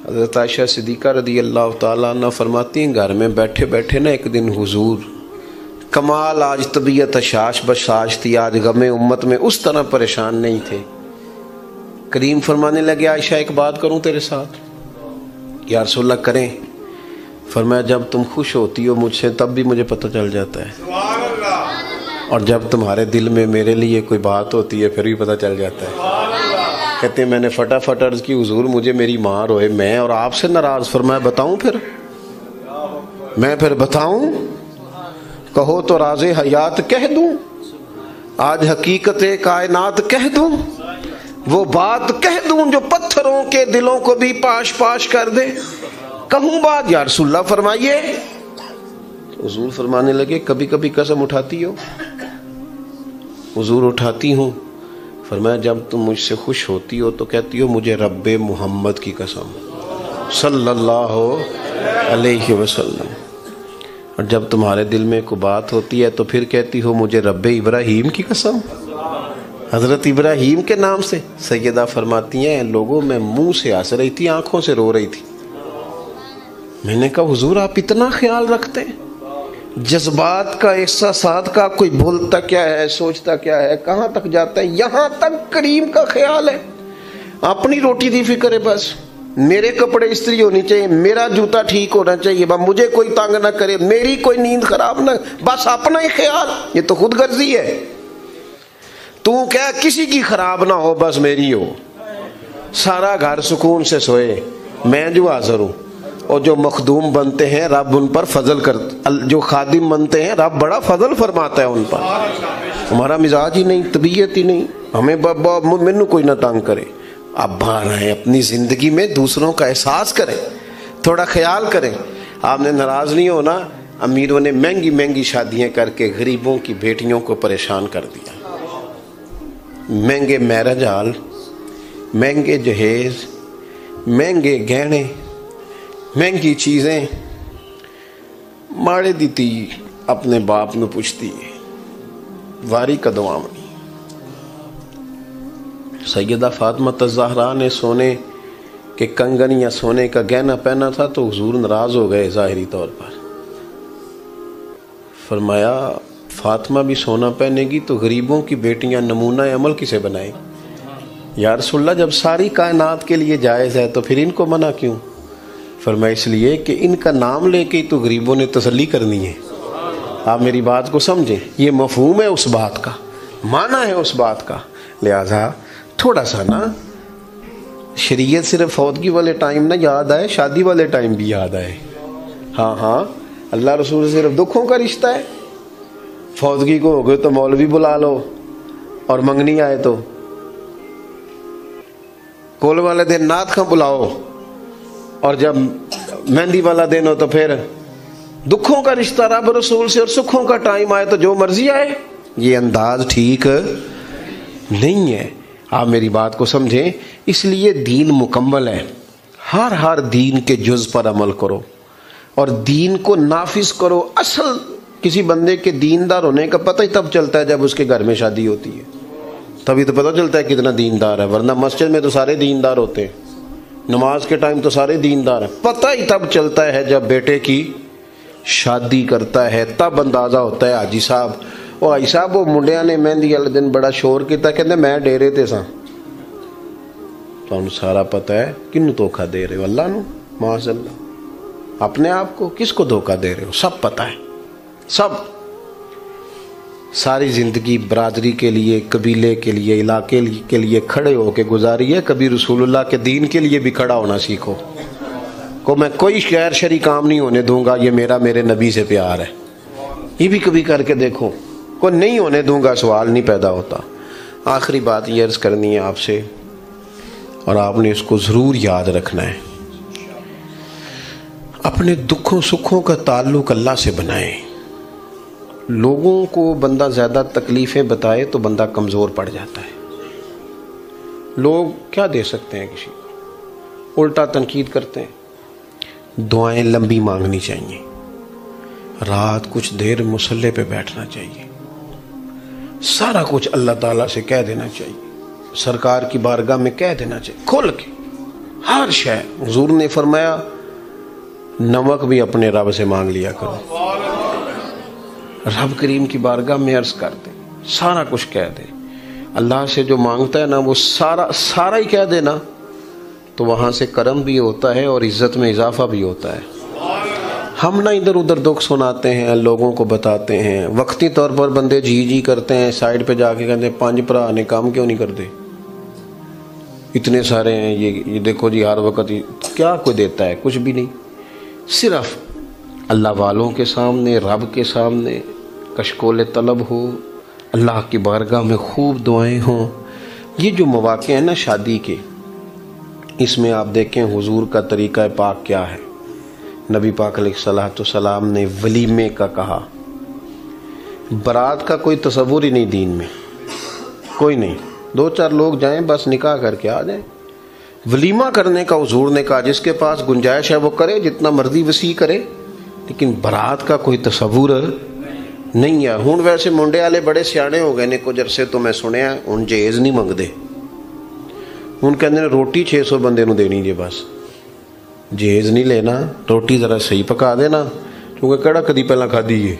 حضرت عائشہ صدیقہ رضی اللہ تعالیٰ عنہ فرماتی ہیں گھر میں بیٹھے بیٹھے نا ایک دن حضور کمال آج طبیعت شاش بشاش تھی، آج غم امت میں اس طرح پریشان نہیں تھے. کریم فرمانے لگے عائشہ ایک بات کروں تیرے ساتھ؟ یا رسول اللہ کریں. فرمایا جب تم خوش ہوتی ہو مجھ سے تب بھی مجھے پتہ چل جاتا ہے، اور جب تمہارے دل میں میرے لیے کوئی بات ہوتی ہے پھر بھی پتہ چل جاتا ہے. کہتے ہیں میں نے فٹافٹ عرض کی حضور مجھے میری ماں روئے میں اور آپ سے ناراض. فرمایا بتاؤں پھر؟ میں پھر بتاؤں؟ کہو تو راز حیات کہہ دوں، آج حقیقت کائنات کہہ دوں، وہ بات کہہ دوں جو پتھروں کے دلوں کو بھی پاش پاش کر دے. کہوں بات یا رسول اللہ فرمائیے. حضور فرمانے لگے کبھی کبھی قسم اٹھاتی ہو؟ حضور اٹھاتی ہوں. فرمایا جب تم مجھ سے خوش ہوتی ہو تو کہتی ہو مجھے رب محمد کی قسم صلی اللہ علیہ وسلم، اور جب تمہارے دل میں کوئی بات ہوتی ہے تو پھر کہتی ہو مجھے رب ابراہیم کی قسم، حضرت ابراہیم کے نام سے. سیدہ فرماتی ہیں لوگوں میں منہ سے ہنس رہی تھی آنکھوں سے رو رہی تھی. میں نے کہا حضور آپ اتنا خیال رکھتے ہیں جذبات کا، احساسات کا، کوئی بولتا کیا ہے سوچتا کیا ہے کہاں تک جاتا ہے، یہاں تک کریم کا خیال ہے. اپنی روٹی دی فکر ہے، بس میرے کپڑے استری ہونی چاہیے، میرا جوتا ٹھیک ہونا چاہیے، بس مجھے کوئی تنگ نہ کرے، میری کوئی نیند خراب نہ، بس اپنا ہی خیال. یہ تو خود غرضی ہے. تو کیا کسی کی خراب نہ ہو بس میری ہو، سارا گھر سکون سے سوئے. میں جو حاضر ہوں، اور جو مخدوم بنتے ہیں رب ان پر فضل کرتا، جو خادم بنتے ہیں رب بڑا فضل فرماتا ہے ان پر. ہمارا مزاج ہی نہیں، طبیعت ہی نہیں، ہمیں مینو کوئی نہ تنگ کرے. آپ باہر آئیں اپنی زندگی میں دوسروں کا احساس کریں، تھوڑا خیال کریں. آپ نے ناراض نہیں ہونا. امیروں نے مہنگی مہنگی شادیاں کر کے غریبوں کی بیٹیوں کو پریشان کر دیا. مہنگے میرج ہال، مہنگے جہیز، مہنگے گہنے، مہنگی چیزیں. ماڑے دیتی اپنے باپ نو پوچھتی ہے واری کدوں آونی. سیدہ فاطمہ الزہرا نے سونے کے کنگن یا سونے کا گہنا پہنا تھا تو حضور ناراض ہو گئے ظاہری طور پر. فرمایا فاطمہ بھی سونا پہنے گی تو غریبوں کی بیٹیاں نمونہ عمل کسے بنائیں؟ یا رسول اللہ جب ساری کائنات کے لیے جائز ہے تو پھر ان کو منع کیوں؟ فرمایا اس لیے کہ ان کا نام لے کے تو غریبوں نے تسلی کرنی ہے. آپ میری بات کو سمجھیں، یہ مفہوم ہے اس بات کا، معنی ہے اس بات کا. لہذا تھوڑا سا نا شریعت صرف فوتگی والے ٹائم نہ یاد آئے، شادی والے ٹائم بھی یاد آئے. ہاں اللہ رسول صرف دکھوں کا رشتہ ہے. فوتگی کو ہو گئے تو مولوی بلا لو، اور منگنی آئے تو کول والے دن نعت خاں بلاؤ، اور جب مہندی والا دن ہو تو پھر دکھوں کا رشتہ رب رسول سے، اور سکھوں کا ٹائم آئے تو جو مرضی آئے. یہ انداز ٹھیک نہیں ہے. آپ میری بات کو سمجھیں. اس لیے دین مکمل ہے. ہر دین کے جز پر عمل کرو اور دین کو نافذ کرو. اصل کسی بندے کے دیندار ہونے کا پتہ ہی تب چلتا ہے جب اس کے گھر میں شادی ہوتی ہے، تبھی تو پتہ چلتا ہے کتنا دیندار ہے. ورنہ مسجد میں تو سارے دیندار ہوتے ہیں، نماز کے ٹائم تو سارے دیندار ہیں. پتہ ہی تب چلتا ہے جب بیٹے کی شادی کرتا ہے، تب اندازہ ہوتا ہے. حاجی صاحب وہ حاجی صاحب وہ منڈیاں نے مہندی والے دن بڑا شور کیتا، کہتے میں ڈیرے تے سا. تمہیں سارا پتہ ہے کنوں دھوکا دے رہے ہو؟ اللہ نو معاذ اللہ. اپنے آپ کو کس کو دھوکا دے رہے ہو؟ سب پتہ ہے، سب. ساری زندگی برادری کے لیے، قبیلے کے لیے، علاقے کے لیے کھڑے ہو کے گزاری ہے. کبھی رسول اللہ کے دین کے لیے بھی کھڑا ہونا سیکھو. کو میں کوئی غیر شرعی کام نہیں ہونے دوں گا، یہ میرے نبی سے پیار ہے. یہ بھی کبھی کر کے دیکھو. کو نہیں ہونے دوں گا، سوال نہیں پیدا ہوتا. آخری بات یہ عرض کرنی ہے آپ سے، اور آپ نے اس کو ضرور یاد رکھنا ہے. اپنے دکھوں سکھوں کا تعلق اللہ سے بنائیں. لوگوں کو بندہ زیادہ تکلیفیں بتائے تو بندہ کمزور پڑ جاتا ہے. لوگ کیا دے سکتے ہیں کسی کو؟ الٹا تنقید کرتے ہیں. دعائیں لمبی مانگنی چاہیے. رات کچھ دیر مصلی پہ بیٹھنا چاہیے. سارا کچھ اللہ تعالیٰ سے کہہ دینا چاہیے. سرکار کی بارگاہ میں کہہ دینا چاہیے کھل کے. ہر شے حضور نے فرمایا نمک بھی اپنے رب سے مانگ لیا کرو، رب کریم کی بارگاہ میں عرض کر دے، سارا کچھ کہہ دے۔ اللہ سے جو مانگتا ہے نا وہ سارا ہی کہہ دے نا، تو وہاں سے کرم بھی ہوتا ہے اور عزت میں اضافہ بھی ہوتا ہے۔ ہم نہ ادھر ادھر دکھ سناتے ہیں، لوگوں کو بتاتے ہیں، وقتی طور پر بندے جی کرتے ہیں، سائڈ پہ جا کے کہتے ہیں 5 بھرا نے کام کیوں نہیں کرتے، اتنے سارے ہیں، یہ دیکھو جی ہر وقت کیا کوئی دیتا ہے، کچھ بھی نہیں۔ صرف اللہ والوں کے سامنے، رب کے سامنے کشکول طلب ہو، اللہ کی بارگاہ میں خوب دعائیں ہوں۔ یہ جو مواقع ہیں نا شادی کے، اس میں آپ دیکھیں حضور کا طریقہ پاک کیا ہے۔ نبی پاک علیہ الصلوۃ والسلام نے ولیمے کا کہا، برات کا کوئی تصور ہی نہیں دین میں، کوئی نہیں، 2-4 لوگ جائیں بس نکاح کر کے آ جائیں۔ ولیمہ کرنے کا حضور نے کہا جس کے پاس گنجائش ہے وہ کرے، جتنا مرضی وسیع کرے، لیکن برات کا کوئی تصور نہیں ہے۔ ہوں ویسے منڈے والے بڑے سیانے ہو گئے نے، کچھ عرصے تو میں سنیا ہوں جہیز نہیں منگتے، ہوں کہتے ہیں روٹی 600 بندے نو دینی جے، بس جہیز نہیں لینا، روٹی ذرا صحیح پکا دینا، کیونکہ کہڑا کدی پہلا کھادی ہے،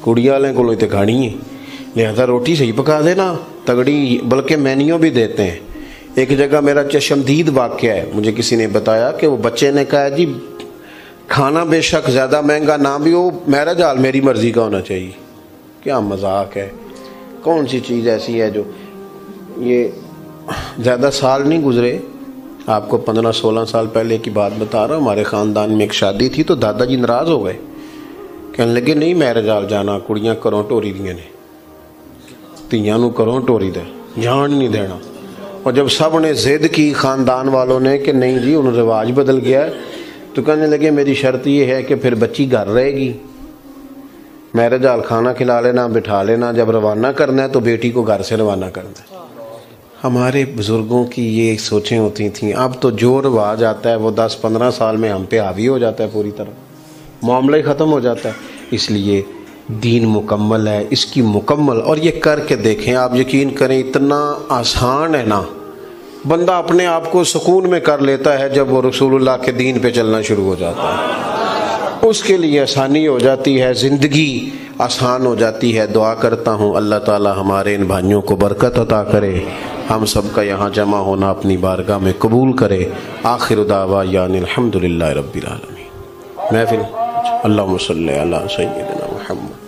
کڑیاں والے کو تے کھانی ہے، لہذا روٹی صحیح پکا دینا تگڑی، بلکہ مینیو بھی دیتے ہیں۔ ایک جگہ میرا چشمدید واقعہ ہے، مجھے کسی نے بتایا کہ وہ بچے نے کہا جی کھانا بے شک زیادہ مہنگا نہ بھی ہو، میرج حال میری مرضی کا ہونا چاہیے۔ کیا مذاق ہے، کون سی چیز ایسی ہے جو، یہ زیادہ سال نہیں گزرے، آپ کو 15-16 سال پہلے کی بات بتا رہا ہوں، ہمارے خاندان میں ایک شادی تھی تو دادا جی ناراض ہو گئے، کہنے لگے نہیں میرج حال جانا، کڑیاں کروں ٹوری دیاں نے، تیاں نو کروں ٹوری دے، جان نہیں دینا۔ اور جب سب نے ضد کی خاندان والوں نے کہ نہیں جی انہوں رواج بدل گیا ہے، تو کہنے لگے میری شرط یہ ہے کہ پھر بچی گھر رہے گی، میرج حال کھانا کھلا لینا، بٹھا لینا، جب روانہ کرنا ہے تو بیٹی کو گھر سے روانہ کرنا ہے۔ ہمارے بزرگوں کی یہ سوچیں ہوتی تھیں، اب تو جو رواج آتا ہے وہ 10-15 سال میں ہم پہ حاوی ہو جاتا ہے، پوری طرح معاملہ ہی ختم ہو جاتا ہے۔ اس لیے دین مکمل ہے، اس کی مکمل، اور یہ کر کے دیکھیں، آپ یقین کریں اتنا آسان ہے نا، بندہ اپنے آپ کو سکون میں کر لیتا ہے جب وہ رسول اللہ کے دین پہ چلنا شروع ہو جاتا ہے، اس کے لیے آسانی ہو جاتی ہے، زندگی آسان ہو جاتی ہے۔ دعا کرتا ہوں اللہ تعالی ہمارے ان بھائیوں کو برکت عطا کرے، ہم سب کا یہاں جمع ہونا اپنی بارگاہ میں قبول کرے۔ آخر دعوانا الحمدللہ رب العالمین۔ محفل اللہم صلی علی سیدنا محمد۔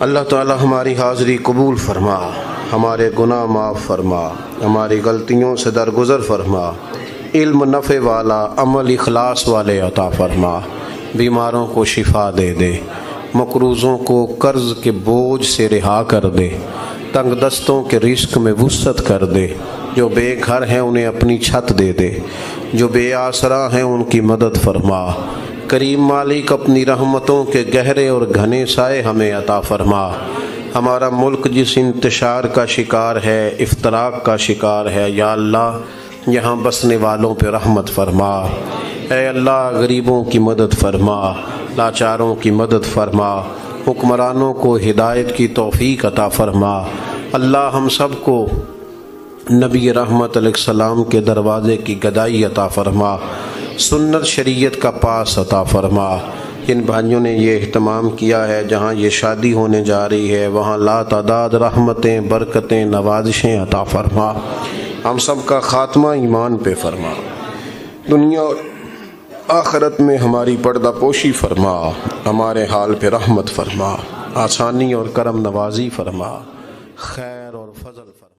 اللہ تعالی ہماری حاضری قبول فرما، ہمارے گناہ معاف فرما، ہماری غلطیوں سے درگزر فرما، علم نفع والا، عمل اخلاص والے عطا فرما، بیماروں کو شفا دے دے، مقروضوں کو قرض کے بوجھ سے رہا کر دے، تنگ دستوں کے رزق میں وسعت کر دے، جو بے گھر ہیں انہیں اپنی چھت دے دے، جو بے آسرا ہیں ان کی مدد فرما۔ کریم مالک اپنی رحمتوں کے گہرے اور گھنے سائے ہمیں عطا فرما۔ ہمارا ملک جس انتشار کا شکار ہے، افتراق کا شکار ہے، یا اللہ یہاں بسنے والوں پہ رحمت فرما۔ اے اللہ غریبوں کی مدد فرما، لاچاروں کی مدد فرما، حکمرانوں کو ہدایت کی توفیق عطا فرما۔ اللہ ہم سب کو نبی رحمت علیہ السلام کے دروازے کی گدائی عطا فرما، سنت شریعت کا پاس عطا فرما۔ جن بھائیوں نے یہ اہتمام کیا ہے، جہاں یہ شادی ہونے جا رہی ہے وہاں لا تعداد رحمتیں، برکتیں، نوازشیں عطا فرما۔ ہم سب کا خاتمہ ایمان پہ فرما، دنیا اور آخرت میں ہماری پردہ پوشی فرما، ہمارے حال پہ رحمت فرما، آسانی اور کرم نوازی فرما، خیر اور فضل فرما۔